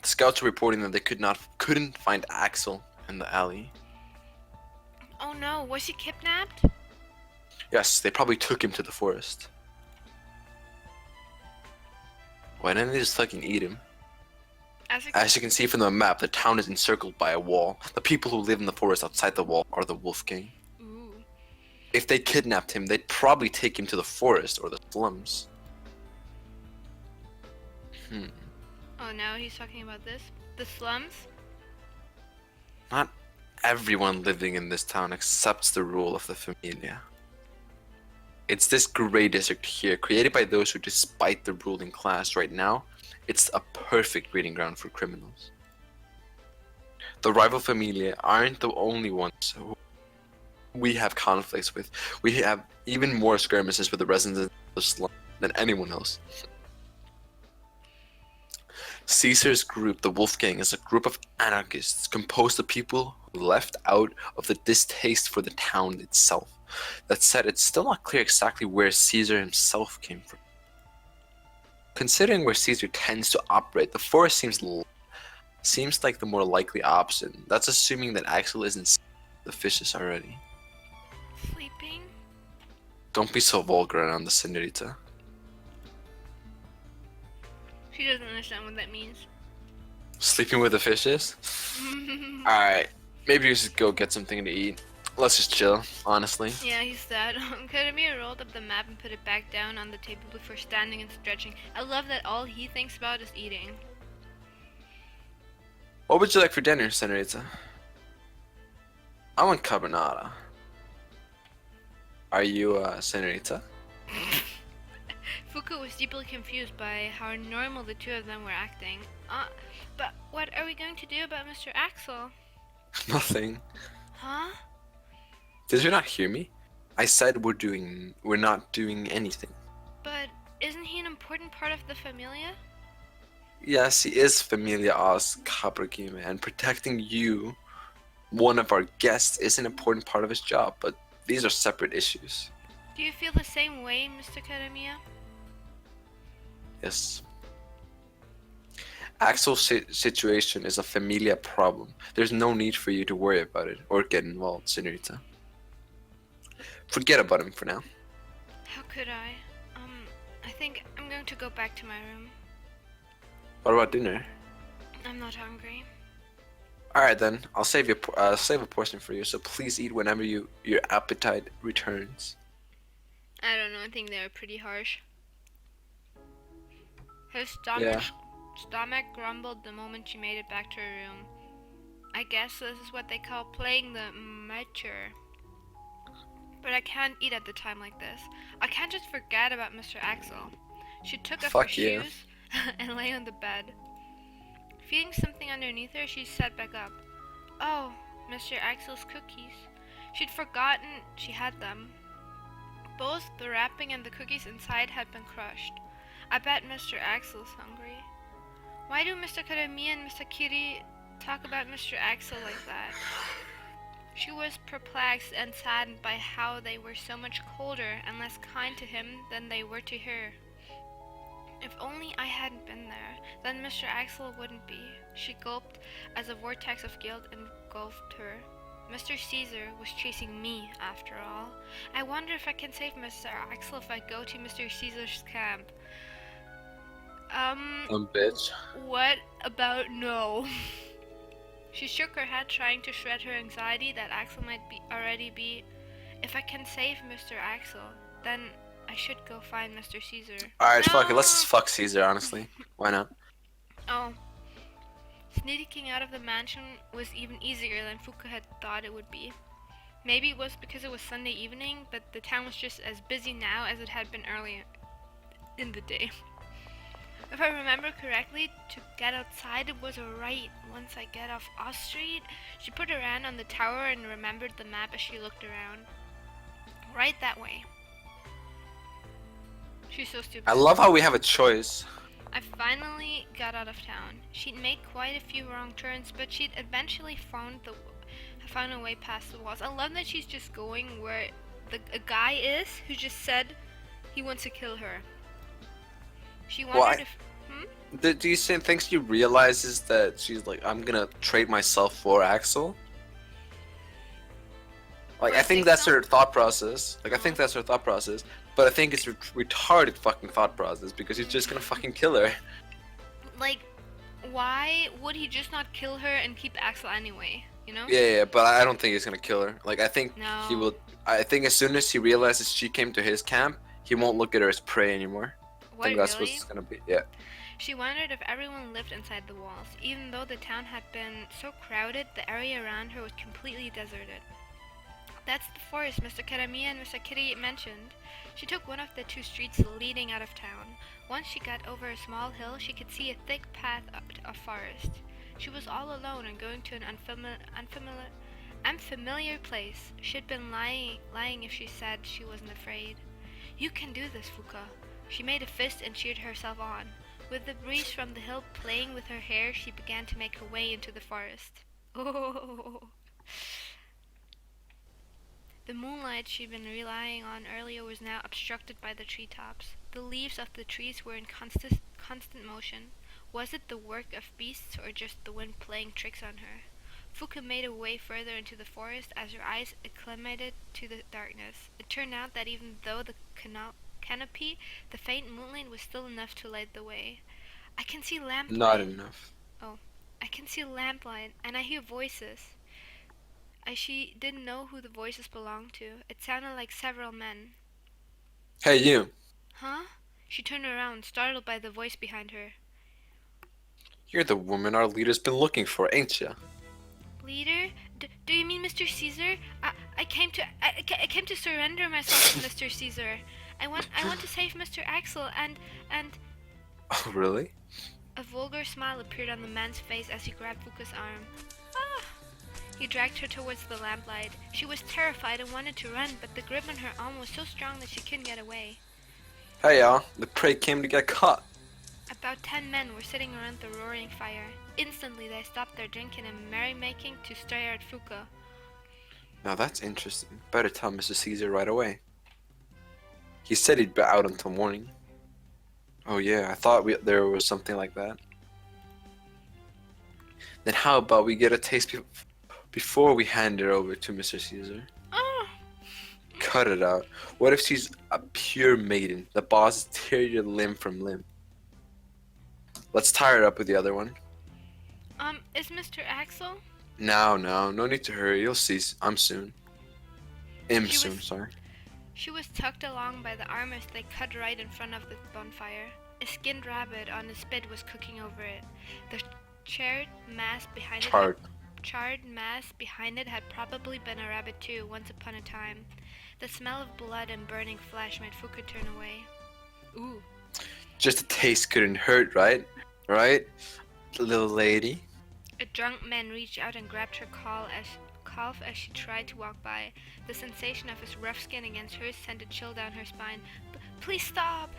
The scouts are reporting that they couldn't find Axel in the alley. Oh no, was he kidnapped? Yes, they probably took him to the forest. Why didn't they just fucking eat him? As you can see from the map, the town is encircled by a wall. The people who live in the forest outside the wall are the Wolf Gang. Ooh. If they kidnapped him, they'd probably take him to the forest or the slums. Oh no, he's talking about this? The slums? Not everyone living in this town accepts the rule of the Familia. It's this gray district here, created by those who, despite the ruling class right now, it's a perfect breeding ground for criminals. The rival Familia aren't the only ones who we have conflicts with. We have even more skirmishes with the residents of the slum than anyone else. Caesar's group, the Wolfgang, is a group of anarchists composed of people who left out of the distaste for the town itself. That said, it's still not clear exactly where Caesar himself came from. Considering where Caesar tends to operate, the forest seems like the more likely option. That's assuming that Axel isn't the fishes already. Sleeping? Don't be so vulgar around the senorita. She doesn't understand what that means. Sleeping with the fishes? Alright, maybe we should go get something to eat. Let's just chill, honestly. Yeah, he's sad. Kyrie rolled up the map and put it back down on the table before standing and stretching. I love that all he thinks about is eating. What would you like for dinner, senorita? I want carbonara. Are you a senorita? Fuku was deeply confused by how normal the two of them were acting. But what are we going to do about Mr. Axel? Nothing. Huh? Did you not hear me? I said we're not doing anything. But isn't he an important part of the Familia? Yes, he is Familia Oz Cabragime, and protecting you, one of our guests, is an important part of his job, but these are separate issues. Do you feel the same way, Mr. Kadamiya? Yes. Axel's situation is a Familia problem. There's no need for you to worry about it or get involved, senorita. Forget about him for now. How could I? I think I'm going to go back to my room. What about dinner? I'm not hungry. Alright then, I'll save a portion for you, so please eat whenever your appetite returns. I don't know, I think they're pretty harsh. Her stomach grumbled the moment she made it back to her room. I guess this is what they call playing the mature. But I can't eat at the time like this. I can't just forget about Mr. Axel. She took off her shoes and lay on the bed. Feeling something underneath her, she sat back up. Oh, Mr. Axel's cookies. She'd forgotten she had them. Both the wrapping and the cookies inside had been crushed. I bet Mr. Axel's hungry. Why do Mr. Karami and Mr. Kyrie talk about Mr. Axel like that? She was perplexed and saddened by how they were so much colder and less kind to him than they were to her. If only I hadn't been there, then Mr. Axel wouldn't be. She gulped as a vortex of guilt engulfed her. Mr. Caesar was chasing me, after all. I wonder if I can save Mr. Axel if I go to Mr. Caesar's camp. Bitch. What about no? She shook her head, trying to shred her anxiety that Axel might already be. If I can save Mr. Axel, then I should go find Mr. Caesar. Alright, fuck it. Let's just fuck Caesar, honestly. Why not? Oh. Sneaking out of the mansion was even easier than Fuka had thought it would be. Maybe it was because it was Sunday evening, but the town was just as busy now as it had been earlier in the day. If I remember correctly, to get outside it was right once I get off Oz Street. She put her hand on the tower and remembered the map as she looked around. Right that way. She's so stupid. I love how we have a choice. I finally got out of town. She'd made quite a few wrong turns, but she'd eventually found a way past the walls. I love that she's just going where a guy is who just said he wants to kill her. She wondered Do you think she realizes that she's like, I'm gonna trade myself for Axel? Like, For I a think that's six-star? her thought process. Like, I think Oh. that's her thought process. But I think it's a retarded fucking thought process because he's just gonna fucking kill her. Like, why would he just not kill her and keep Axel anyway? You know? Yeah, but I don't think he's gonna kill her. Like, I think he No. will. I think as soon as he realizes she came to his camp, he won't look at her as prey anymore. I What, think that's really? what's gonna be. Yeah. She wondered if everyone lived inside the walls. Even though the town had been so crowded, the area around her was completely deserted. That's the forest Mr. Karamia and Mr. Kitty mentioned. She took one of the two streets leading out of town. Once she got over a small hill, she could see a thick path up of forest. She was all alone and going to an unfamiliar place. She'd been lying if she said she wasn't afraid. You can do this, Fuka. She made a fist and cheered herself on. With the breeze from the hill playing with her hair, she began to make her way into the forest. Oh. The moonlight she'd been relying on earlier was now obstructed by the treetops. The leaves of the trees were in constant motion. Was it the work of beasts or just the wind playing tricks on her? Fuka made her way further into the forest as her eyes acclimated to the darkness. It turned out that even though the canopy, the faint moonlight was still enough to light the way. I can see lamplight. Not enough. Oh, I can see lamplight, and I hear voices. She didn't know who the voices belonged to. It sounded like several men. Hey, you. Huh? She turned around, startled by the voice behind her. You're the woman our leader's been looking for, ain't ya? Leader? Do you mean Mr. Caesar? I came to surrender myself to Mr. Caesar. I want to save Mr. Axel and Oh, really? a vulgar smile appeared on the man's face as he grabbed Fuka's arm. Ah! He dragged her towards the lamplight. She was terrified and wanted to run, but the grip on her arm was so strong that she couldn't get away. Hey, y'all. The prey came to get caught. About 10 men were sitting around the roaring fire. Instantly, they stopped their drinking and merrymaking to stare at Fuka. Now that's interesting. Better tell Mr. Caesar right away. He said he'd be out until morning. Oh yeah, I thought there was something like that. Then how about we get a taste before we hand her over to Mr. Caesar? Oh! Cut it out. What if she's a pure maiden? The boss tear your limb from limb. Let's tie her up with the other one. Is Mr. Axel? No need to hurry. You'll see. I'm soon. Sorry. She was tugged along by the arm as they cut right in front of the bonfire. A skinned rabbit on a spit was cooking over it. The charred mass behind it had probably been a rabbit too, once upon a time. The smell of blood and burning flesh made Fuka turn away. Ooh. Just a taste couldn't hurt, right? Right, little lady? A drunk man reached out and grabbed her calf as she tried to walk by. The sensation of his rough skin against hers sent a chill down her spine. Please stop!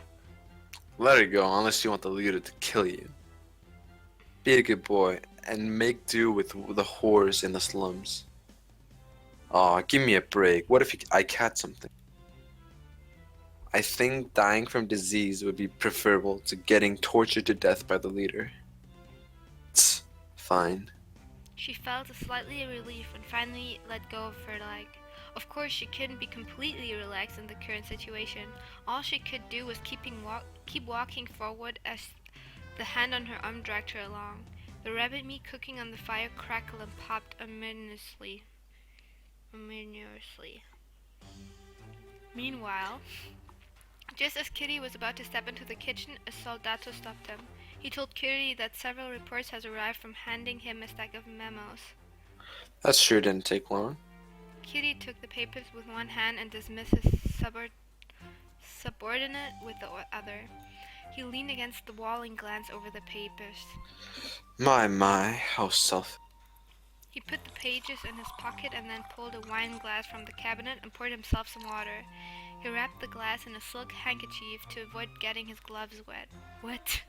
Let her go, unless you want the leader to kill you. Be a good boy, and make do with the whores in the slums. Aw, give me a break. What if I catch something? I think dying from disease would be preferable to getting tortured to death by the leader. Tsk, fine. She felt a slightly relief and finally let go of her leg. Of course, she couldn't be completely relaxed in the current situation. All she could do was keep walking forward as the hand on her arm dragged her along. The rabbit meat cooking on the fire crackled and popped ominously. Meanwhile, just as Kitty was about to step into the kitchen, a soldato stopped him. He told Kyrie that several reports has arrived from handing him a stack of memos. That sure didn't take long. Kyrie took the papers with one hand and dismissed his subordinate with the other. He leaned against the wall and glanced over the papers. My, how selfish. He put the pages in his pocket and then pulled a wine glass from the cabinet and poured himself some water. He wrapped the glass in a silk handkerchief to avoid getting his gloves wet. What?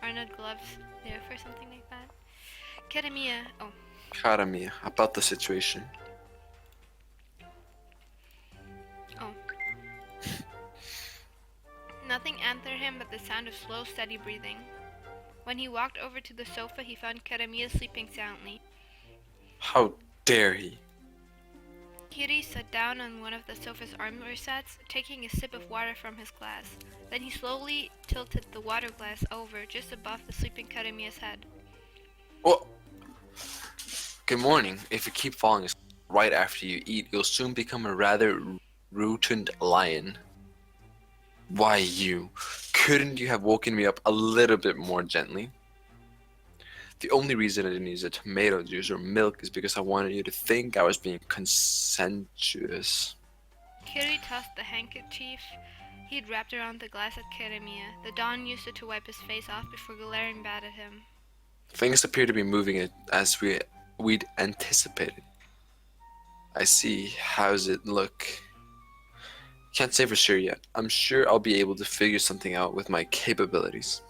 Are not gloves there for something like that? Karamia, about the situation. Nothing answered him but the sound of slow, steady breathing. When he walked over to the sofa, he found Keremiya sleeping soundly. How dare he? Kyrie sat down on one of the sofa's armor sets, taking a sip of water from his glass. Then he slowly tilted the water glass over just above the sleeping Keremiya's head. Well, good morning. If you keep falling asleep right after you eat, you'll soon become a rather rotund lion. Why you? Couldn't you have woken me up a little bit more gently? The only reason I didn't use a tomato juice or milk is because I wanted you to think I was being consensuous. Kyrie tossed the handkerchief he'd wrapped around the glass at Keremiya. The Don used it to wipe his face off before glaring back at him. Things appear to be moving as we'd anticipated. I see. How's it look? Can't say for sure yet. I'm sure I'll be able to figure something out with my capabilities.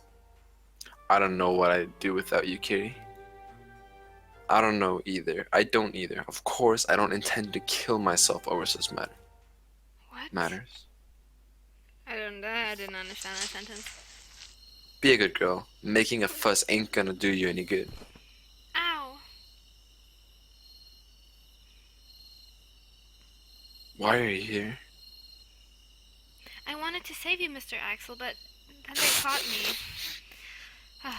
I don't know what I'd do without you, Kyrie. I don't know either. I don't either. Of course, I don't intend to kill myself over such What? matters. I didn't understand that sentence. Be a good girl. Making a fuss ain't gonna do you any good. Ow! Why are you here? I wanted to save you, Mr. Axel, but then they caught me.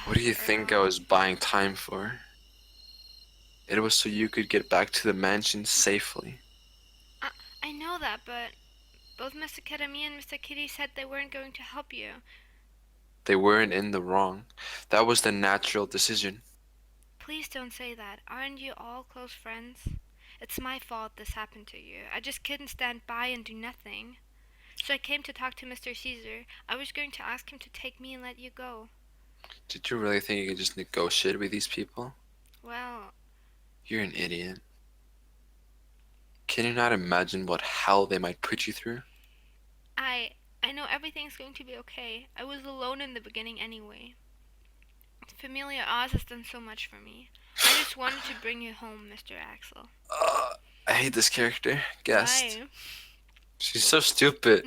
What do you think I was buying time for? It was so you could get back to the mansion safely. I know that, but both Mr. Keremiya and Mr. Kitty said they weren't going to help you. They weren't in the wrong. That was the natural decision. Please don't say that. Aren't you all close friends? It's my fault this happened to you. I just couldn't stand by and do nothing. So I came to talk to Mr. Caesar. I was going to ask him to take me and let you go. Did you really think you could just negotiate with these people? Well, You're an idiot. Can you not imagine what hell they might put you through? I know everything's going to be okay. I was alone in the beginning anyway. Familia Oz has done so much for me. I just wanted to bring you home, Mr. Axel. I hate this character. Guest. Why? She's so stupid.